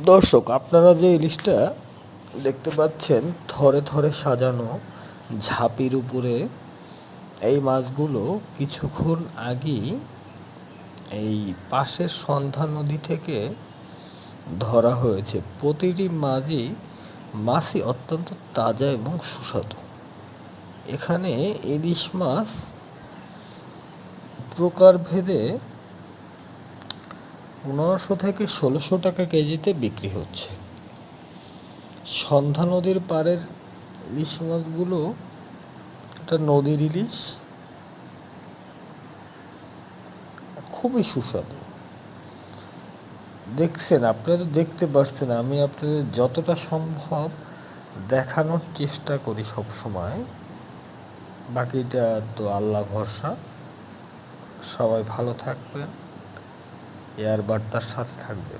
দর্শক, আপনারা যে ইলিশটা দেখতে পাচ্ছেন থরে থরে সাজানো ঝাঁপির উপরে, এই মাছগুলো কিছুক্ষণ আগেই এই পাশের সন্ধ্যা নদী থেকে ধরা হয়েছে। প্রতিটি মাছই অত্যন্ত তাজা এবং সুস্বাদু। এখানে ইলিশ মাছ প্রকারভেদে 1500 থেকে 1600 টাকা কেজিতে বিক্রি হচ্ছে। সন্ধ্যা নদীর পাড়ের ইলিশ মাছগুলো, এটা নদীর ইলিশ, খুবই সুস্বাদু। দেখছেন, আপনারা তো দেখতে পাচ্ছেন, আমি আপনাদের যতটা সম্ভব দেখানোর চেষ্টা করি সব সময়। বাকিটা তো আল্লাহ ভরসা। সবাই ভালো থাকবেন, এয়ার বার্তার সাথে থাকবেন।